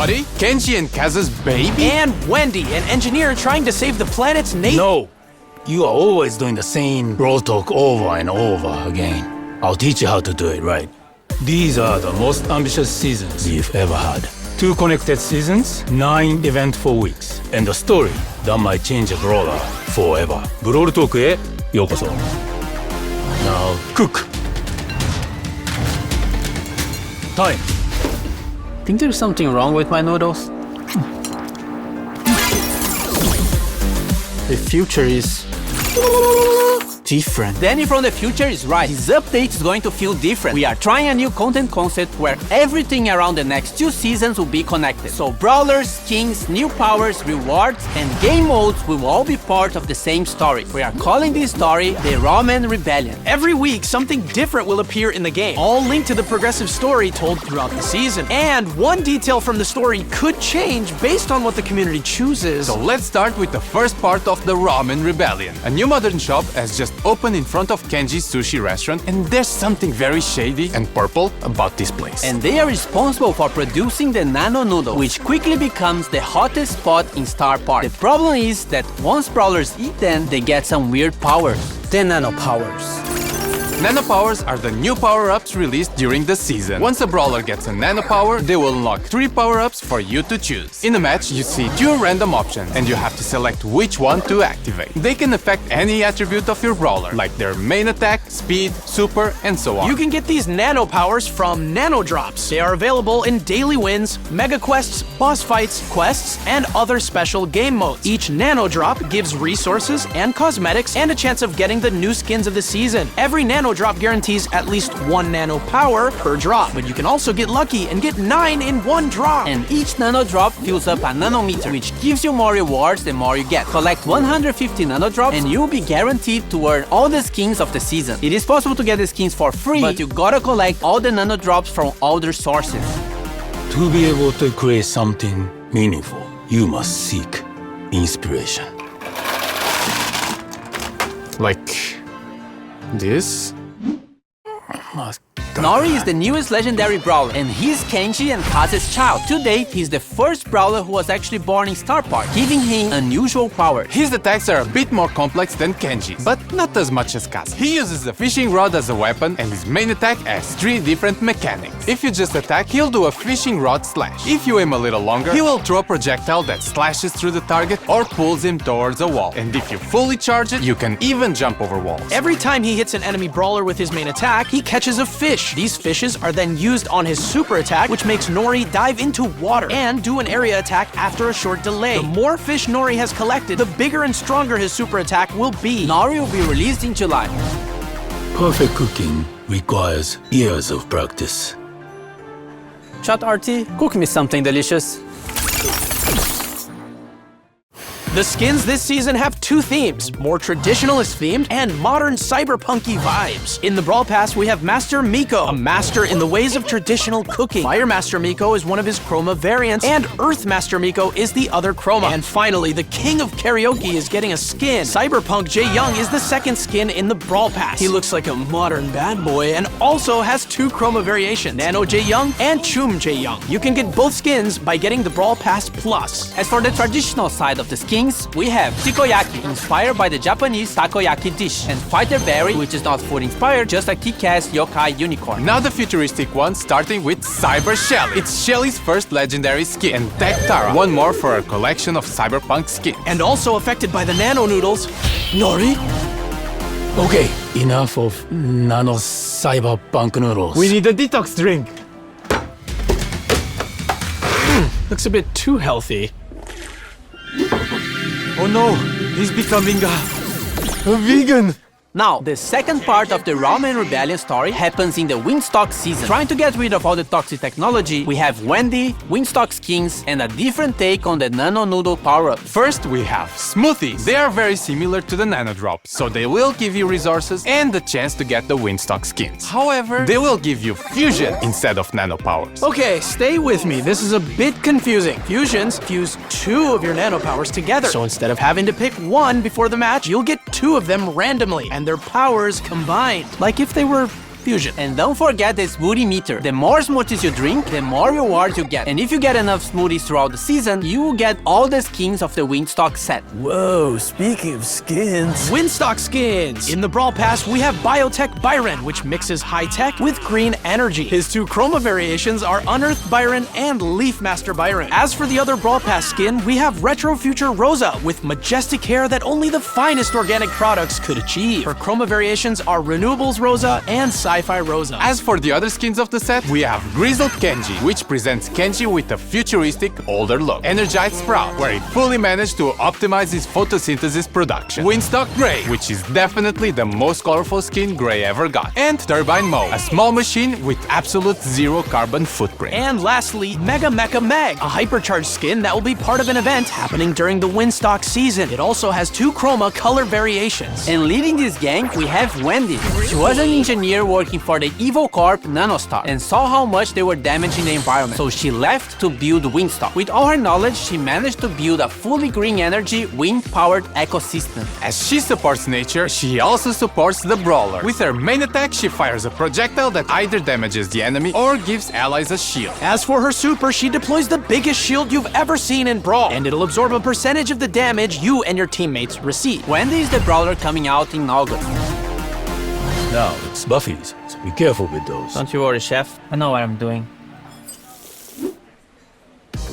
Nori, Kenji and Kazu's baby? And Wendy, an engineer trying to save the planet's nation. No! You are always doing the same brawl talk over and over again. I'll teach you how to do it right. These are the most ambitious seasons we've ever had. 2 connected seasons, 9 eventful weeks, and a story that might change a brawler forever. Brawl Talk へようこそ。Now cook! Time! Think there's something wrong with my noodles? The future is different. Danny from the future is right. This update is going to feel different. We are trying a new content concept where everything around the next 2 seasons will be connected. So brawlers, skins, new powers, rewards, and game modes will all be part of the same story. We are calling this story the Ramen Rebellion. Every week, something different will appear in the game, all linked to the progressive story told throughout the season. And one detail from the story could change based on what the community chooses. So let's start with the first part of the Ramen Rebellion. A new modern shop has just opened in front of Kenji's sushi restaurant, and there's something very shady and purple about this place. And they are responsible for producing the nano noodle, which quickly becomes the hottest spot in Star Park. The problem is that once brawlers eat them, they get some weird powers. The nano powers. Nano powers are the new power-ups released during the season. Once a brawler gets a nano power, they will unlock 3 power-ups for you to choose. In a match, you see 2 random options, and you have to select which one to activate. They can affect any attribute of your brawler, like their main attack, speed, super, and so on. You can get these nano powers from nano drops. They are available in daily wins, mega quests, boss fights, quests, and other special game modes. Each nano drop gives resources and cosmetics and a chance of getting the new skins of the season. Every nano drop guarantees at least 1 nano power per drop, but you can also get lucky and get 9 in 1 drop. And each nano drop fills up a nanometer, which gives you more rewards the more you get. Collect 150 nano drops and you'll be guaranteed to earn all the skins of the season. It is possible to get the skins for free, but you gotta collect all the nano drops from other sources. To be able to create something meaningful, you must seek inspiration. Like this? Nori is the newest legendary brawler, and he's Kenji and Kazu's child. To date, he's the first brawler who was actually born in Star Park, giving him unusual powers. His attacks are a bit more complex than Kenji's, but not as much as Kazu. He uses the fishing rod as a weapon, and his main attack has 3 different mechanics. If you just attack, he'll do a fishing rod slash. If you aim a little longer, he will throw a projectile that slashes through the target or pulls him towards a wall. And if you fully charge it, you can even jump over walls. Every time he hits an enemy brawler with his main attack, he catches a fish. These fishes are then used on his super attack, which makes Nori dive into water and do an area attack after a short delay. The more fish Nori has collected, the bigger and stronger his super attack will be. Nori will be released in July. Perfect cooking requires years of practice. Chat RT, cook me something delicious. The skins this season have 2 themes, more traditionalist themed and modern cyberpunky vibes. In the Brawl Pass, we have Master Miko, a master in the ways of traditional cooking. Fire Master Miko is one of his chroma variants, and Earth Master Miko is the other chroma. And finally, the King of Karaoke is getting a skin. Cyberpunk Jae Young is the 2nd skin in the Brawl Pass. He looks like a modern bad boy and also has 2 chroma variations, Nano Jae Young and Chum Jae Young. You can get both skins by getting the Brawl Pass Plus. As for the traditional side of the skins, we have Takoyaki, inspired by the Japanese takoyaki dish, and Fighter Berry, which is not food inspired, just a kick-ass yokai unicorn. Now the futuristic one, starting with Cyber Shelly. It's Shelly's first legendary skin, and Tech Tara, one more for our collection of cyberpunk skins. And also affected by the nano noodles, Nori. Okay, enough of nano cyberpunk noodles. We need a detox drink. Looks a bit too healthy. Oh no, he's becoming a vegan. Now, the second part of the Ramen Rebellion story happens in the Wingstock season. Trying to get rid of all the toxic technology, we have Wendy, Wingstock skins, and a different take on the Nano Noodle power-up. First, we have Smoothies. They are very similar to the Nano Drops, so they will give you resources and the chance to get the Wingstock skins. However, they will give you Fusion instead of Nano powers. Okay, stay with me. This is a bit confusing. Fusions fuse 2 of your nano powers together. So instead of having to pick 1 before the match, you'll get 2 of them randomly, and their powers combined. Like if they were fusion. And don't forget the smoothie meter. The more smoothies you drink, the more rewards you get. And if you get enough smoothies throughout the season, you will get all the skins of the Windstock set. Whoa, speaking of skins. Windstock skins! In the Brawl Pass, we have Biotech Byron, which mixes high-tech with green energy. His two chroma variations are Unearthed Byron and Leaf Master Byron. As for the other Brawl Pass skin, we have Retro Future Rosa, with majestic hair that only the finest organic products could achieve. Her chroma variations are Renewables Rosa and Sci-Fi Rosa. As for the other skins of the set, we have Grizzled Kenji, which presents Kenji with a futuristic, older look. Energized Sprout, where he fully managed to optimize his photosynthesis production. Windstock Gray, which is definitely the most colorful skin Gray ever got. And Turbine Mode, a small machine with absolute zero carbon footprint. And lastly, Mega Mecha Meg, a hypercharged skin that will be part of an event happening during the Windstock season. It also has two chroma color variations. And leading this gang, we have Wendy. She was an engineer working for the Evil Corp Nanostar and saw how much they were damaging the environment. So she left to build Windstock. With all her knowledge, she managed to build a fully green energy, wind-powered ecosystem. As she supports nature, she also supports the Brawler. With her main attack, she fires a projectile that either damages the enemy or gives allies a shield. As for her super, she deploys the biggest shield you've ever seen in Brawl, and it'll absorb a percentage of the damage you and your teammates receive. Wendy is the Brawler coming out in August. Now it's Buffy's, so be careful with those. Don't you worry, chef. I know what I'm doing.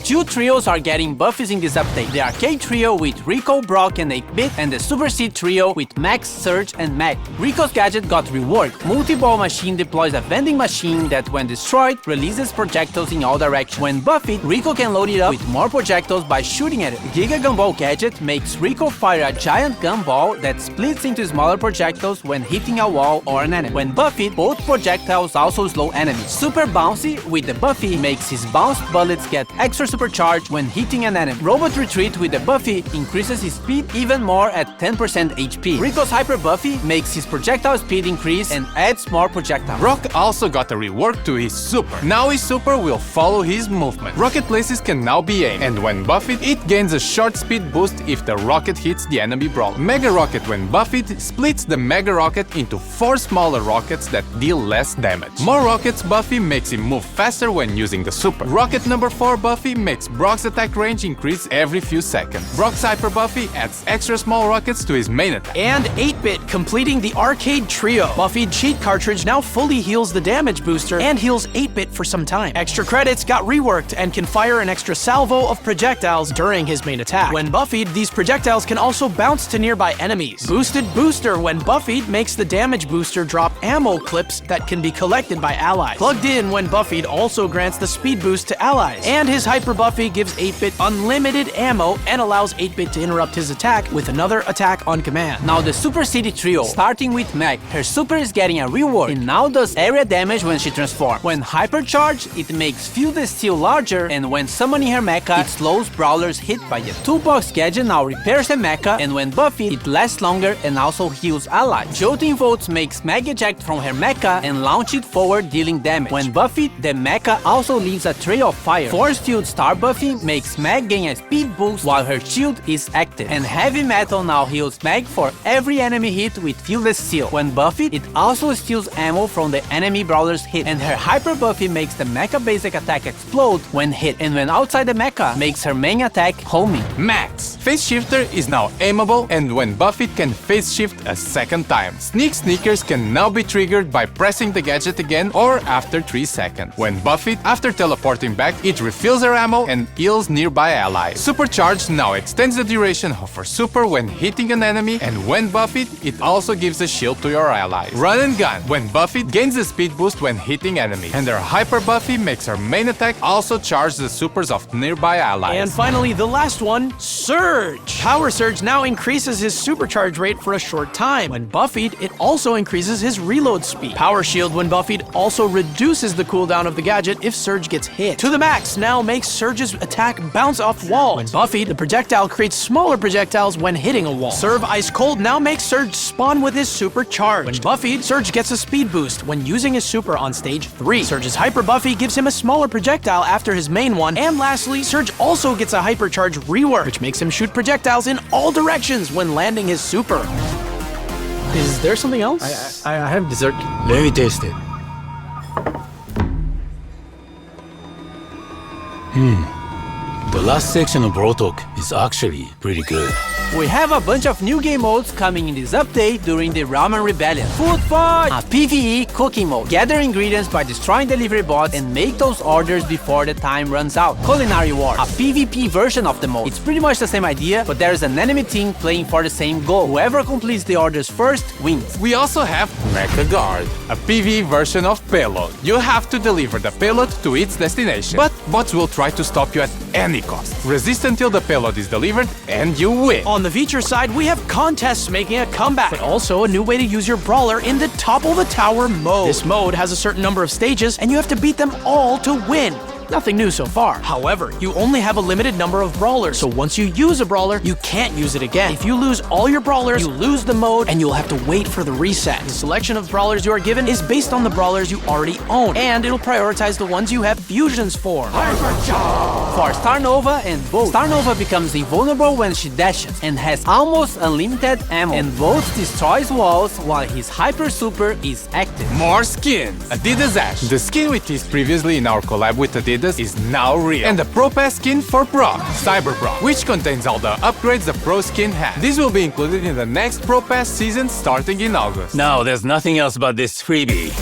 Two trios are getting buffies in this update. The Arcade Trio with Rico, Brock, and 8-Bit, and the Super Seed Trio with Max, Surge, and Meg. Rico's gadget got reworked. Multi-Ball Machine deploys a vending machine that, when destroyed, releases projectiles in all directions. When buffied, Rico can load it up with more projectiles by shooting at it. Giga Gumball gadget makes Rico fire a giant gumball that splits into smaller projectiles when hitting a wall or an enemy. When buffied, both projectiles also slow enemies. Super Bouncy with the Buffy makes his bounced bullets get extra supercharged when hitting an enemy. Robot Retreat with the Buffy increases his speed even more at 10% HP. Rico's Hyper Buffy makes his projectile speed increase and adds more projectiles. Brock also got a rework to his super. Now his super will follow his movement. Rocket places can now be aimed, and when buffed, it gains a short speed boost if the rocket hits the enemy brawler. Mega Rocket, when buffed, splits the Mega Rocket into 4 smaller rockets that deal less damage. More rockets Buffy makes him move faster when using the super. Rocket number 4 Buffy makes Brock's attack range increase every few seconds. Brock's Hyper Buffy adds extra small rockets to his main attack. And 8-Bit completing the Arcade Trio. Buffy'd cheat cartridge now fully heals the damage booster and heals 8-Bit for some time. Extra credits got reworked and can fire an extra salvo of projectiles during his main attack. When buffied, these projectiles can also bounce to nearby enemies. Boosted Booster, when buffied, makes the damage booster drop ammo clips that can be collected by allies. Plugged in, when buffied, also grants the speed boost to allies. And his Hyper Buffy gives 8-Bit unlimited ammo and allows 8-Bit to interrupt his attack with another attack on command. Now the Super City Trio, starting with Meg. Her super is getting a rework and now does area damage when she transforms. When hypercharged, it makes Field the Steel larger, and when summoning her mecha, it slows brawlers hit by it. Toolbox gadget now repairs the mecha, and when buffed, it lasts longer and also heals allies. Jolting Volts makes Meg eject from her mecha and launch it forward, dealing damage. When buffed, the mecha also leaves a trail of fire. Force Field Star Buffy makes Meg gain a speed boost while her shield is active. And Heavy Metal now heals Meg for every enemy hit with Fieldless Steel. When buffed, it also steals ammo from the enemy brawler's hit. And her Hyper Buffy makes the mecha basic attack explode when hit. And when outside the mecha, makes her main attack homing. Max. Phase Shifter is now aimable, and when buffed can phase shift a second time. Sneak Sneakers can now be triggered by pressing the gadget again or after 3 seconds. When buffed, after teleporting back, it refills her ammo and heals nearby allies. Supercharged now extends the duration of her super when hitting an enemy, and when buffed, it also gives a shield to your allies. Run and Gun, when buffed, gains a speed boost when hitting enemies, and her Hyper Buffy makes her main attack also charge the supers of nearby allies. And finally, the last one, Surge. Power Surge now increases his supercharge rate for a short time. When buffed, it also increases his reload speed. Power Shield, when buffed, also reduces the cooldown of the gadget if Surge gets hit. To the Max now makes Surge's attack bounce off walls. When buffed, the projectile creates smaller projectiles when hitting a wall. Serve Ice Cold now makes Surge spawn with his super charged. When buffed, Surge gets a speed boost when using his super on stage 3. Surge's Hyper Buffy gives him a smaller projectile after his main one. And lastly, Surge also gets a hypercharge rework, which makes him shoot projectiles in all directions when landing his super. Is there something else? I have dessert. Let me taste it. The last section of Brawl Talk is actually pretty good. We have a bunch of new game modes coming in this update during the Ramen Rebellion. Food Fight! A PvE cooking mode. Gather ingredients by destroying delivery bots and make those orders before the time runs out. Culinary Wars. A PvP version of the mode. It's pretty much the same idea, but there is an enemy team playing for the same goal. Whoever completes the orders first wins. We also have Mecha Guard, a PvE version of Payload. You have to deliver the payload to its destination, but bots will try to stop you at any cost. Resist until the payload is delivered and you win. On the feature side, we have contests making a comeback, but also a new way to use your brawler in the Topple the Tower mode. This mode has a certain number of stages, and you have to beat them all to win. Nothing new so far. However, you only have a limited number of brawlers, so once you use a brawler, you can't use it again. If you lose all your brawlers, you lose the mode, and you'll have to wait for the reset. The selection of brawlers you are given is based on the brawlers you already own, and it'll prioritize the ones you have fusions for. For Star Nova and Volt, Star Nova becomes invulnerable when she dashes and has almost unlimited ammo, and Volt destroys walls while his Hyper Super is active. More skins! Adidas Ash. The skin we teased previously in our collab with Adidas is now real. And the Pro Pass skin for Brock, Cyber Brock, which contains all the upgrades the Pro skin has. This will be included in the next Pro Pass season starting in August. Now there's nothing else but this freebie.